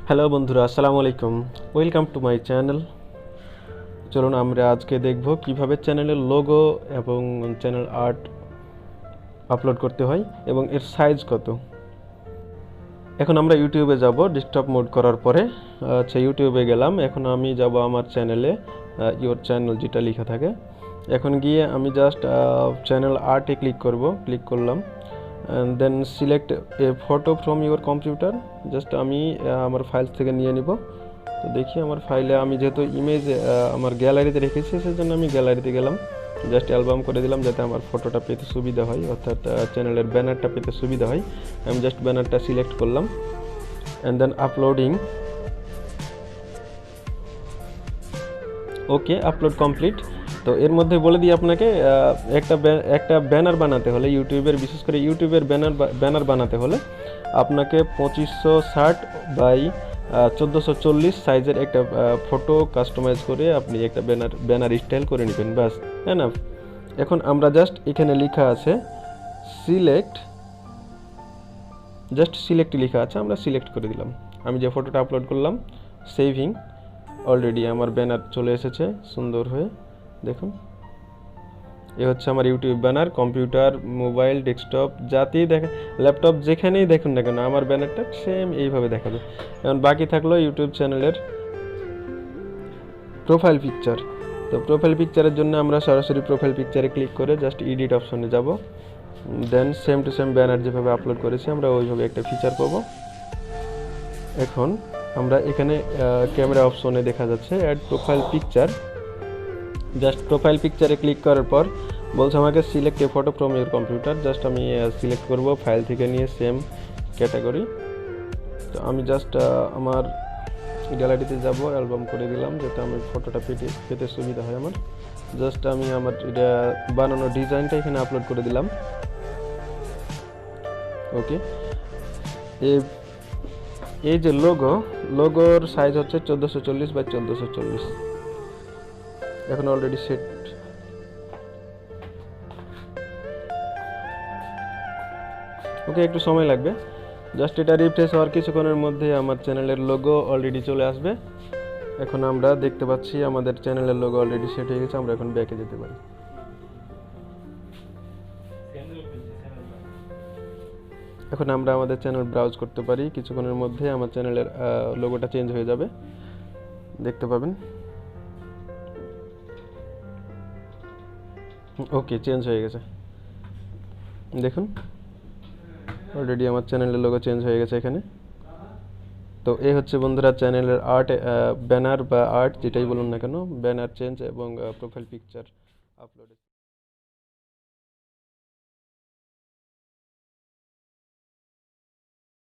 Hello বন্ধুরা, আসসালামু আলাইকুম। Welcome to my channel. চলুন আমরা আজকে দেখব কিভাবে চ্যানেলের লোগো এবং চ্যানেল আর্ট আপলোড করতে হয় এবং এর সাইজ কত। এখন আমরা ইউটিউবে যাব। ডেস্কটপ মোড করার পরে ইউটিউবে গেলাম। এখন আমি যাব আমার চ্যানেলে, ইওর চ্যানেল যেটা লেখা থাকে। এখন গিয়ে আমি জাস্ট চ্যানেল আর্টে ক্লিক করলাম। And then select a photo from your computer. Just আমি আমার ফাইল থেকে নিয়ে নিব। তো দেখি আমার ফাইলে আমি যেহেতু ইমেজ আমার গ্যালারিতে রেখেছি, সেজন্য আমি গ্যালারিতে গেলাম। জাস্ট অ্যালবাম করে দিলাম যাতে আমার ফটোটা পেতে সুবিধা হয়, অর্থাৎ চ্যানেলের ব্যানারটা পেতে সুবিধা হয়। আমি জাস্ট ব্যানারটা সিলেক্ট করলাম and then uploading. Okay, upload complete. তো এর মধ্যে বলে দিই আপনাকে, একটা ব্যানার বানাতে হলে ইউটিউবের, বিশেষ করে ইউটিউবের ব্যানার বানাতে হলে আপনাকে 2560 বাই 1440 সাইজের একটা ফটো কাস্টমাইজ করে আপনি একটা ব্যানার স্টাইল করে নেবেন, ব্যাস, হ্যাঁ না। এখন আমরা জাস্ট এখানে লেখা আছে সিলেক্ট, জাস্ট সিলেক্ট লেখা আছে, আমরা সিলেক্ট করে দিলাম। আমি যে ফটোটা আপলোড করলাম, সেভিং। অলরেডি আমার ব্যানার চলে এসেছে সুন্দর হয়ে, দেখুন। এ হচ্ছে আমার YouTube banner. Computer, mobile, desktop, যাতেই দেখেন, ল্যাপটপ, যেখানেই দেখুন না কেন আমার ব্যানারটা সেম এইভাবে দেখাবে। এখন বাকি থাকলো ইউটিউব চ্যানেলের প্রোফাইল পিকচার। তো প্রোফাইল পিকচারের জন্য আমরা সরাসরি প্রোফাইল পিকচারে ক্লিক করে জাস্ট এডিট অপশনে যাব। দেন সেম টু সেম ব্যানার যেভাবে আপলোড করেছি আমরা ওইভাবে একটা ফিচার পাবো। এখন আমরা এখানে ক্যামেরা অপশনে দেখা যাচ্ছে add profile picture. Just profile পিকচারে ক্লিক করার পর বলছে আমাকে select a photo from your computer. Just আমি সিলেক্ট করব ফাইল থেকে নিয়ে সেম ক্যাটাগরি। তো আমি জাস্ট আমার গ্যালারিতে যাব, অ্যালবাম করে দিলাম যাতে আমি ফটোটা পেতে সুবিধা হয় আমার। জাস্ট আমি আমার এটা বানানো ডিজাইনটা এখানে আপলোড করে দিলাম। ওকে, এই যে লোগোর সাইজ হচ্ছে 1440 বাই 1440। এখন অলরেডি সেট। ওকে, একটু সময় লাগবে। জাস্ট এটা রিফ্রেশ হওয়ার কিছুক্ষণের মধ্যে আমার চ্যানেলের লোগো অলরেডি চলে আসবে। এখন আমরা দেখতে পাচ্ছি আমাদের চ্যানেলের লোগো অলরেডি সেট হয়ে গেছে। আমরা এখন ব্যাকে যেতে পারি। এখন আমরা আমাদের চ্যানেল ব্রাউজ করতে পারি। কিছুক্ষণের মধ্যে আমার চ্যানেলের লোগোটা চেঞ্জ হয়ে যাবে, দেখতে পাবেন। ওকে, চেঞ্জ হয়ে গেছে, দেখুন। অলরেডি আমার চ্যানেলের লোগো চেঞ্জ হয়ে গেছে এখানে। তো এই হচ্ছে বন্ধুরা চ্যানেলের আর্ট, ব্যানার বা আর্ট যেটাই বলুন না কেন, ব্যানার চেঞ্জ এবং প্রোফাইল পিকচার আপলোড।